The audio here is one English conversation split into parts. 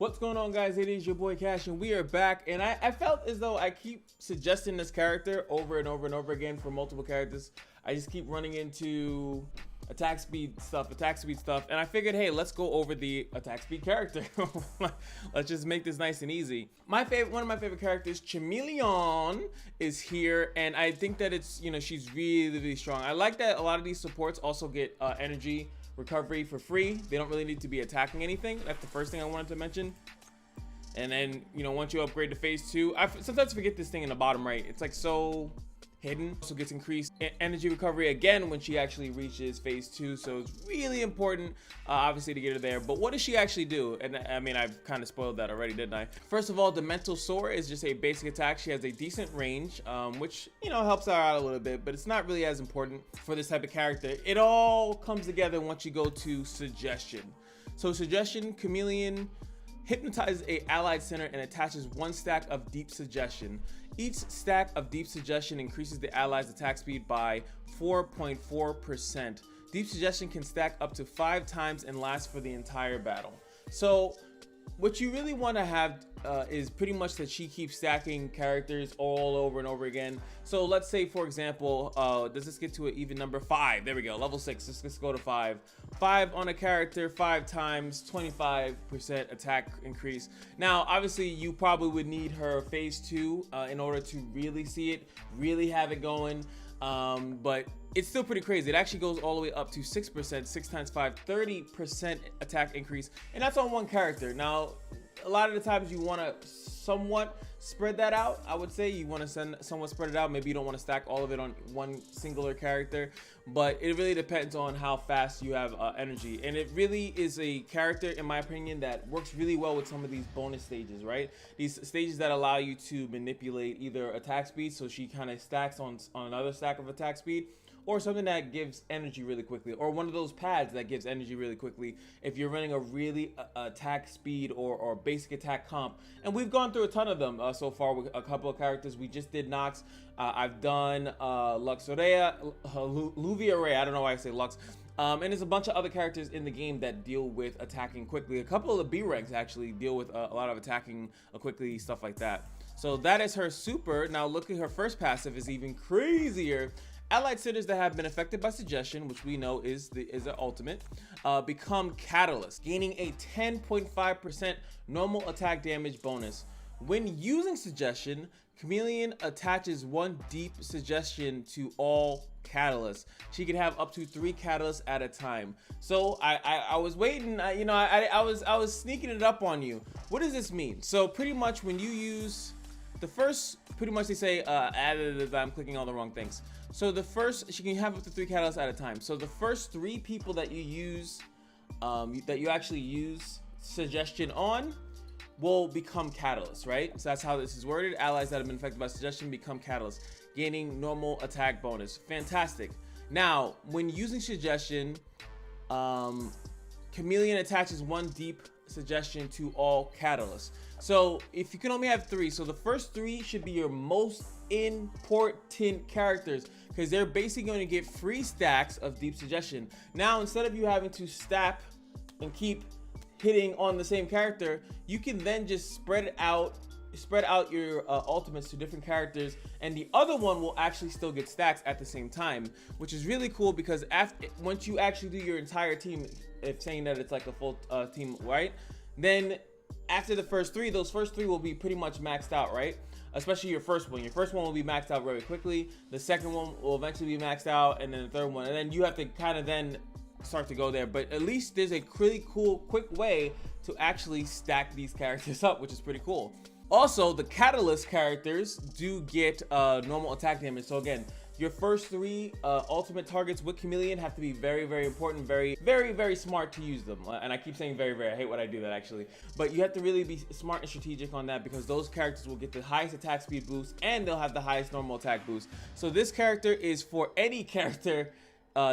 What's going on, guys? It is your boy Cash, and we are back. And I felt as though I keep suggesting this character over and over and over again for multiple characters. I just keep running into attack speed stuff, and I figured, hey, let's go over the attack speed character. Let's just make this nice and easy. One of my favorite characters, Chameleon, is here, and I think that it's, she's really strong. I like that a lot of these supports also get energy recovery for free. They don't really need to be attacking anything. That's the first thing I wanted to mention. And then, once you upgrade to phase 2, I sometimes forget this thing in the bottom right. It's like so hidden. Also gets increased energy recovery again when she actually reaches phase 2. So it's really important, obviously, to get her there. But what does she actually do? And I mean, I've kind of spoiled that already, didn't I? First of all, the mental soar is just a basic attack. She has a decent range, which, helps her out a little bit, but it's not really as important for this type of character. It all comes together once you go to suggestion. So suggestion, Chameleon hypnotizes a allied center and attaches 1 stack of deep suggestion. Each stack of deep suggestion increases the allies' attack speed by 4.4%. Deep suggestion can stack up to 5 times and last for the entire battle. So what you really want to have is pretty much that she keeps stacking characters all over and over again. So let's say, for example, does this get to an even number? 5. There we go. Level 6. Let's go to 5. 5 on a character 5 times, 25% attack increase. Now, obviously, you probably would need her phase 2 in order to really see it, really have it going. But it's still pretty crazy. It actually goes all the way up to 6%, 6 times 5, 30% attack increase. And that's on one character. Now, a lot of the times you want to somewhat spread that out. I would say you want to somewhat spread it out. Maybe you don't want to stack all of it on one singular character, but it really depends on how fast you have energy. And it really is a character, in my opinion, that works really well with some of these bonus stages, right? These stages that allow you to manipulate either attack speed, so she kind of stacks on another stack of attack speed, or something that gives energy really quickly, or one of those pads that gives energy really quickly if you're running a really attack speed or basic attack comp. And we've gone through a ton of them so far with a couple of characters. We just did Nox. I've done Luxorea, Luviaray, I don't know why I say Lux. And there's a bunch of other characters in the game that deal with attacking quickly. A couple of the B ranks actually deal with a lot of attacking quickly, stuff like that. So that is her super. Now look at her first passive is even crazier. Allied centers that have been affected by suggestion, which we know is the ultimate, become catalyst, gaining a 10.5% normal attack damage bonus. When using suggestion, Chameleon attaches 1 deep suggestion to all catalysts. She can have up to 3 catalysts at a time. So I was waiting, I was sneaking it up on you. What does this mean? So pretty much when you use the first, pretty much they say, I'm clicking all the wrong things. So the first, she can have up to 3 catalysts at a time. So the first 3 people that you use, that you actually use suggestion on, will become catalysts, right? So that's how this is worded. Allies that have been affected by suggestion become catalysts, gaining normal attack bonus. Fantastic. Now, when using suggestion, Chameleon attaches 1 deep suggestion to all catalysts. So if you can only have 3, so the first 3 should be your most important characters, because they're basically going to get free stacks of deep suggestion. Now, instead of you having to stack and keep hitting on the same character, you can then just spread out your ultimates to different characters, and the other one will actually still get stacks at the same time, which is really cool, because once you actually do your entire team, if saying that it's like a full team, right? Then after the first 3, those first 3 will be pretty much maxed out, right? Especially your first one. Your first one will be maxed out very quickly. The second one will eventually be maxed out, and then the third one, and then you have to kind of then start to go there. But at least there's a really cool, quick way to actually stack these characters up, which is pretty cool. Also, the catalyst characters do get normal attack damage. So again, your first 3 ultimate targets with Chameleon have to be very important, very smart to use them. And I keep saying very, I hate when I do that actually. But you have to really be smart and strategic on that, because those characters will get the highest attack speed boost and they'll have the highest normal attack boost. So this character is for any character,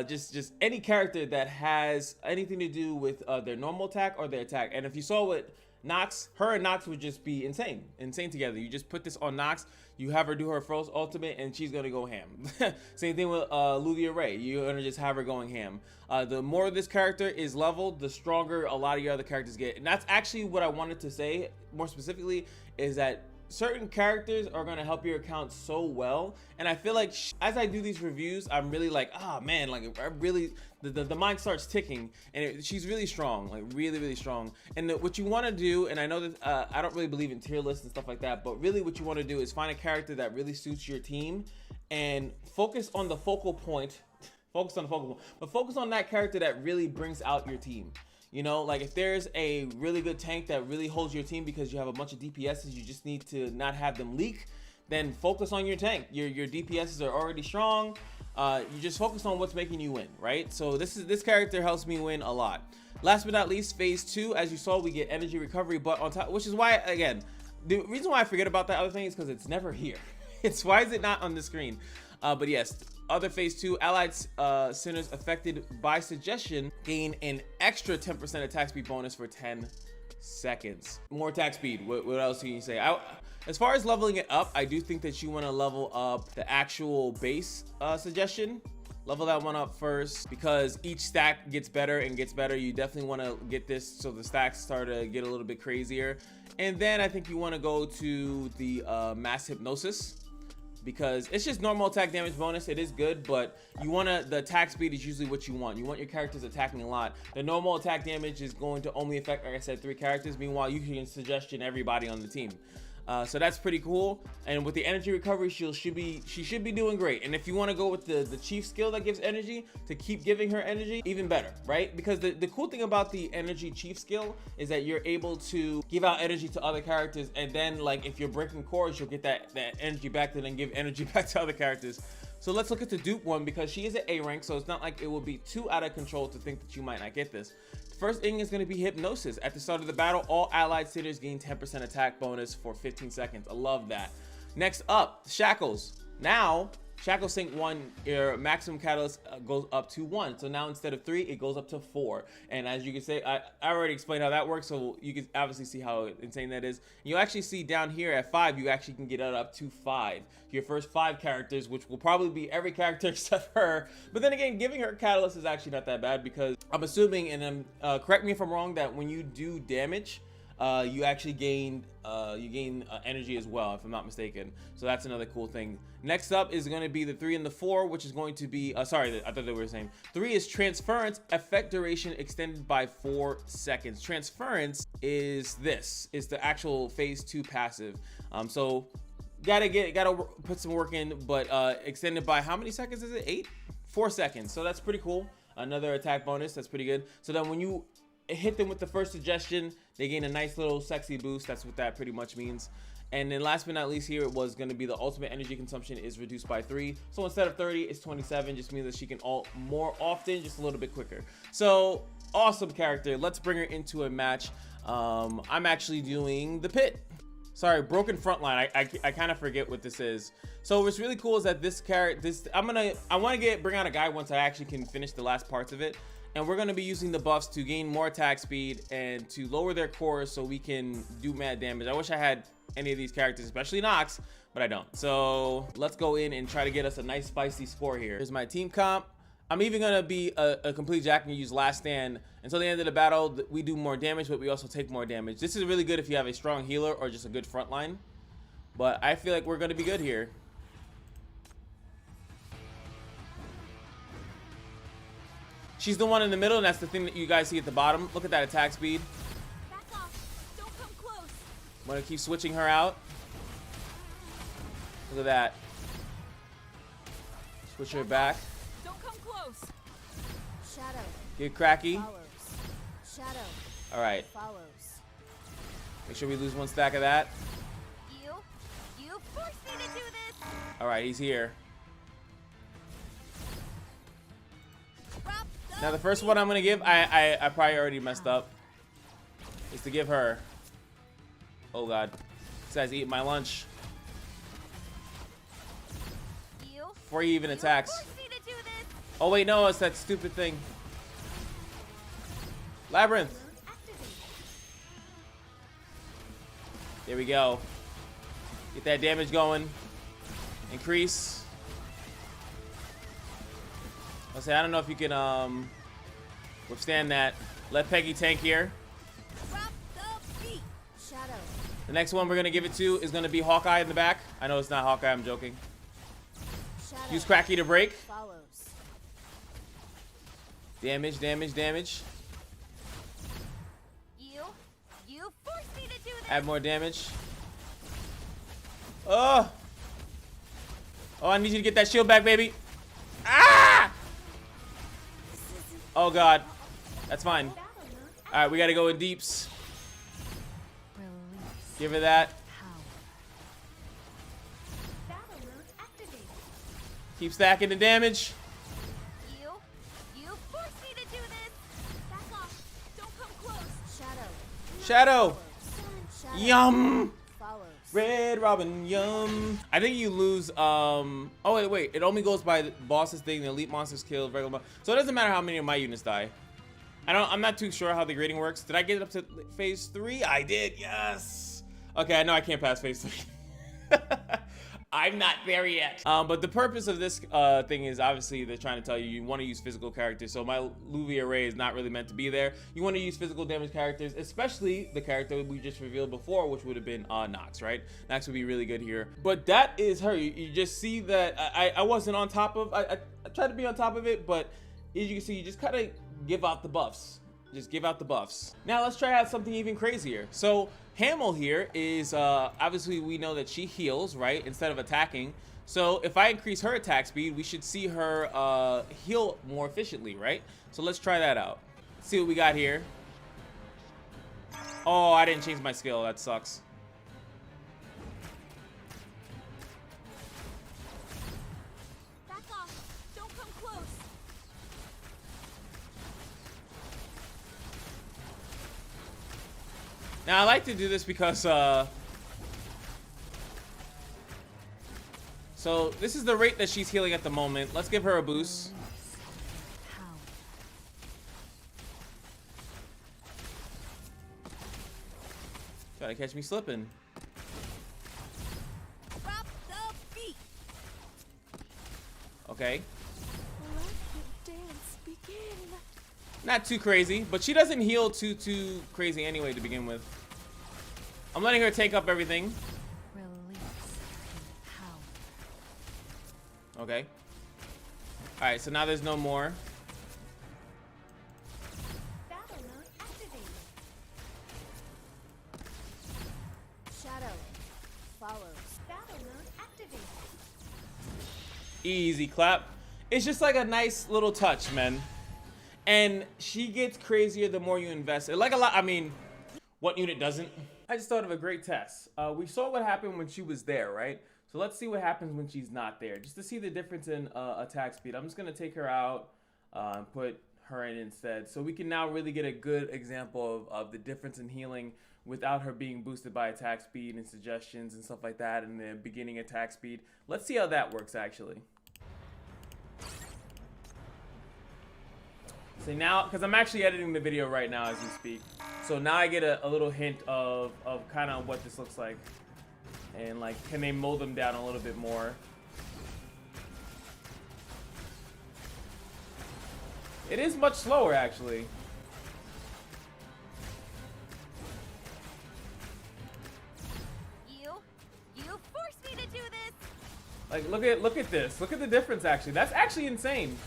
just any character that has anything to do with their normal attack or their attack. And if you saw what Nox, her and Nox would just be insane together. You just put this on Nox, you have her do her first ultimate, and she's gonna go ham. Same thing with Lulia Ray. You're gonna just have her going ham. The more this character is leveled, the stronger a lot of your other characters get. And that's actually what I wanted to say more specifically, is that certain characters are going to help your account so well. And I feel like as I do these reviews, I'm really like, oh man, like I really, the mind starts ticking, and she's really strong, like really strong. And what you want to do, and I know that I don't really believe in tier lists and stuff like that, but really what you want to do is find a character that really suits your team and focus on the focal point. Focus on the focal point, but focus on that character that really brings out your team. You know, like if there's a really good tank that really holds your team because you have a bunch of DPSs, you just need to not have them leak, then focus on your tank. Your DPSs are already strong. You just focus on what's making you win, right? So this character helps me win a lot. Last but not least, phase 2, as you saw, we get energy recovery, but on top, which is why, again, the reason why I forget about that other thing is because it's never here. It's why is it not on the screen? But yes, other phase 2, allied sinners affected by suggestion gain an extra 10% attack speed bonus for 10 seconds. More attack speed. What else can you say? As far as leveling it up, I do think that you want to level up the actual base suggestion. Level that one up first, because each stack gets better and gets better. You definitely want to get this so the stacks start to get a little bit crazier. And then I think you want to go to the mass hypnosis, because it's just normal attack damage bonus. It is good, but you want to, the attack speed is usually what you want. You want your characters attacking a lot. The normal attack damage is going to only affect, like I said, 3 characters. Meanwhile, you can suggestion everybody on the team. So that's pretty cool. And with the energy recovery, she should be doing great. And if you want to go with the chief skill that gives energy, to keep giving her energy, even better, right? Because the cool thing about the energy chief skill is that you're able to give out energy to other characters, and then like if you're breaking cores, you'll get that energy back to then give energy back to other characters. So let's look at the Dupe one, because she is at A rank, so it's not like it will be too out of control to think that you might not get this. First thing is going to be hypnosis. At the start of the battle, all allied sitters gain 10% attack bonus for 15 seconds. I love that. Next up, shackles. Now, shackle sync 1, your maximum catalyst goes up to 1. So now instead of 3, it goes up to 4. And as you can say, I already explained how that works, so you can obviously see how insane that is. You'll actually see down here at 5, you actually can get it up to 5. Your first 5 characters, which will probably be every character except her. But then again, giving her catalyst is actually not that bad, because I'm assuming, and correct me if I'm wrong, that when you do damage, you actually gain energy as well, if I'm not mistaken. So that's another cool thing. Next up is going to be the 3 and the 4, which is going to be sorry, I thought they were the same. 3 is transference, effect duration extended by 4 seconds. Transference is the actual phase 2 passive. So gotta put some work in, but extended by how many seconds is it? 4 seconds. So that's pretty cool. Another attack bonus, that's pretty good. So then when you hit them with the first suggestion, they gain a nice little sexy boost. That's what that pretty much means. And then last but not least, here it was going to be the ultimate energy consumption is reduced by 3. So instead of 30, it's 27. Just means that she can ult more often, just a little bit quicker. So awesome character. Let's bring her into a match. I'm actually doing the pit. Sorry, broken frontline. I kind of forget what this is. So what's really cool is that this character, I want to bring out a guy once I actually can finish the last parts of it. And we're going to be using the buffs to gain more attack speed and to lower their cores so we can do mad damage. I wish I had any of these characters, especially Nox, but I don't. So let's go in and try to get us a nice spicy score here. Here's my team comp. I'm even going to be a complete jack and use last stand until the end of the battle. We do more damage, but we also take more damage. This is really good if you have a strong healer or just a good front line. But I feel like we're going to be good here. She's the one in the middle, and that's the thing that you guys see at the bottom. Look at that attack speed. Back off. Don't come close. I'm gonna keep switching her out. Look at that. Switch her back. Don't come close. Shadow. Get cracky. Follows. Shadow. All right. Follows. Make sure we lose 1 stack of that. You forced me to do this. All right, he's here. Now the first one I'm gonna give, I probably already messed up, is to give her. Oh god, this guy's eating my lunch before he even attacks. Oh wait, no, it's that stupid thing. Labyrinth. There we go. Get that damage going. Increase. I'll say, I don't know if you can withstand that. Let Peggy tank here. Drop the beat. Shadow. The next one we're gonna give it to is gonna be Hawkeye in the back. I know it's not Hawkeye, I'm joking. Shadow. Use Cracky to break. Follows. Damage, damage, damage. You forced me to do this. Add more damage. Oh! Oh, I need you to get that shield back, baby. Ah! Oh, God. That's fine. Alright, we gotta go in deeps. Release. Give her that. Keep stacking the damage. You forced me to do this. Back off. Don't come close. Shadow. Shadow. Yum. Follows. Red Robin, yum. I think you lose, oh, wait. It only goes by the boss's thing, the elite monsters killed, regular so it doesn't matter how many of my units die. I'm not too sure how the grading works. Did I get it up to phase 3? I did, yes. Okay, I know I can't pass phase 3. I'm not there yet. But the purpose of this thing is obviously they're trying to tell you want to use physical characters. So my Luvi array is not really meant to be there. You want to use physical damage characters, especially the character we just revealed before, which would have been Nox, right? Nox would be really good here. But that is her. You just see that I wasn't on top of, I tried to be on top of it, but as you can see, you just kind of give out the buffs. Just give out the buffs. Now let's try out something even crazier. So Hamel here is, obviously we know that she heals, right? Instead of attacking. So if I increase her attack speed, we should see her heal more efficiently, right? So let's try that out. Let's see what we got here. Oh, I didn't change my skill. That sucks. Back off. Don't come close. Now I like to do this because so this is the rate that she's healing at the moment. Let's give her a boost. Try to catch me slipping. Drop the beat. Okay. Let the dance begin. Not too crazy, but she doesn't heal too crazy anyway to begin with. I'm letting her take up everything. Release power. Okay. Alright, so now there's no more. Battle mode activated. Shadow follows. Battle mode activated. Easy clap. It's just like a nice little touch, man. And she gets crazier the more you invest. Like a lot, I mean, what unit doesn't? I just thought of a great test. We saw what happened when she was there, right? So let's see what happens when she's not there, just to see the difference in attack speed. I'm just gonna take her out and put her in instead. So we can now really get a good example of the difference in healing without her being boosted by attack speed and suggestions and stuff like that and the beginning attack speed. Let's see how that works actually. So now, because I'm actually editing the video right now as we speak, so now I get a little hint of kind of what this looks like, and like, can they mold them down a little bit more? It is much slower actually. You forced me to do this. Like, look at this. Look at the difference actually. That's actually insane.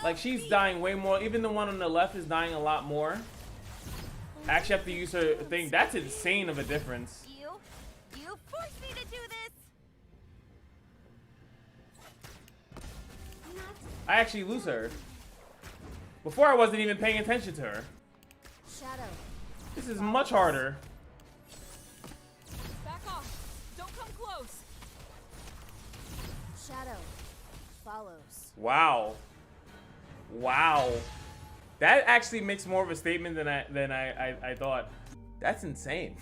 Like, she's dying way more. Even the one on the left is dying a lot more. I actually have to use her thing. That's insane of a difference. You forced me to do this. I actually lose her. Before I wasn't even paying attention to her. Shadow. This is much harder. Back off. Don't come close. Shadow follows. Wow. Wow. That actually makes more of a statement than I thought. That's insane.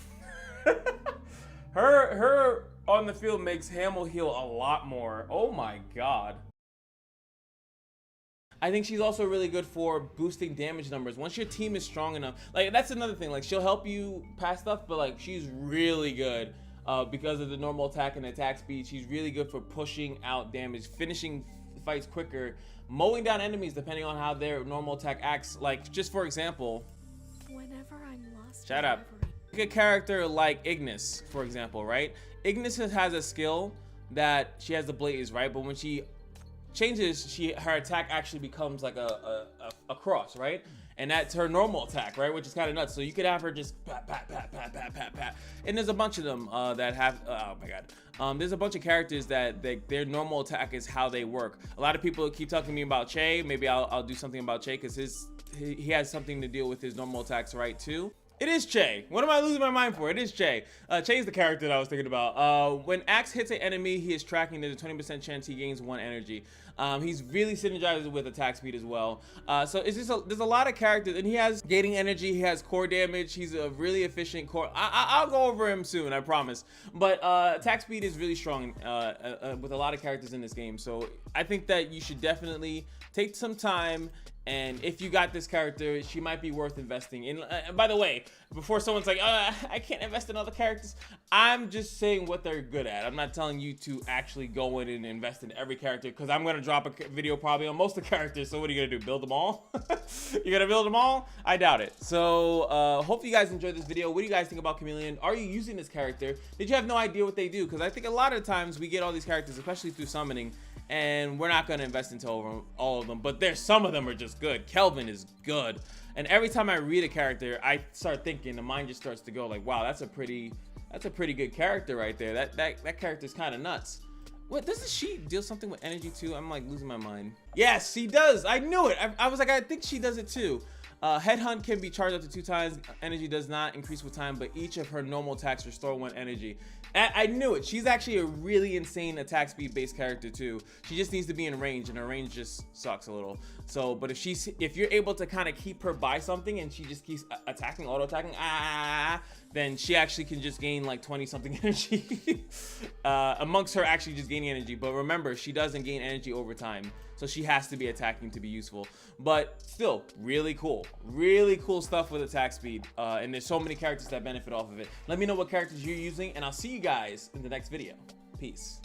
Her on the field makes Hamill heal a lot more. Oh my god. I think she's also really good for boosting damage numbers. Once your team is strong enough, like that's another thing. Like she'll help you pass stuff, but like she's really good because of the normal attack and attack speed. She's really good for pushing out damage, finishing fights quicker, mowing down enemies depending on how their normal attack acts. Like just for example, Whenever I'm lost. shut up. Take a character like Ignis, for example, right? Ignis has a skill that she has the blaze, right? But when she changes, her attack actually becomes like a cross, right? And that's her normal attack, right? Which is kind of nuts. So you could have her just pat, pat, pat, pat, pat, pat, pat. And there's a bunch of them that have, oh my god. There's a bunch of characters that their normal attack is how they work. A lot of people keep talking to me about Che. Maybe I'll do something about Che because he has something to deal with his normal attacks, right, too. It is Che. What am I losing my mind for? It is Che. Che is the character that I was thinking about. When Axe hits an enemy he is tracking, there's a 20% chance he gains 1 energy. He's really synergized with attack speed as well. So it's just there's a lot of characters, and he has gaining energy, he has core damage, he's a really efficient core. I'll go over him soon, I promise. But attack speed is really strong with a lot of characters in this game. So I think that you should definitely take some time, and if you got this character, she might be worth investing in. By the way, before someone's like, I can't invest in other characters, I'm just saying what they're good at. I'm not telling you to actually go in and invest in every character, because I'm gonna drop a video probably on most of the characters. So what are you gonna do, build them all? You gonna build them all? I doubt it. So hope you guys enjoyed this video. What do you guys think about Chameleon? Are you using this character? Did you have no idea what they do? Because I think a lot of times we get all these characters, especially through summoning, and we're not gonna invest into all of them, but there's some of them are just good. Kelvin is good, and every time I read a character, I start thinking, the mind just starts to go like, wow, that's a pretty good character right there. That character's kind of nuts. What, doesn't she deal something with energy too? I'm like losing my mind. Yes, she does. I knew it. I was like, I think she does it too. Headhunt can be charged up to 2 times. Energy does not increase with time, but each of her normal attacks restore 1 energy. I knew it. She's actually a really insane attack speed based character too. She just needs to be in range, and her range just sucks a little. So, but if you're able to kind of keep her by something and she just keeps attacking, auto attacking, then she actually can just gain like 20 something energy amongst her actually just gaining energy. But remember, she doesn't gain energy over time, so she has to be attacking to be useful. But still, really cool stuff with attack speed, and there's so many characters that benefit off of it. Let me know what characters you're using, and I'll see you guys in the next video. Peace.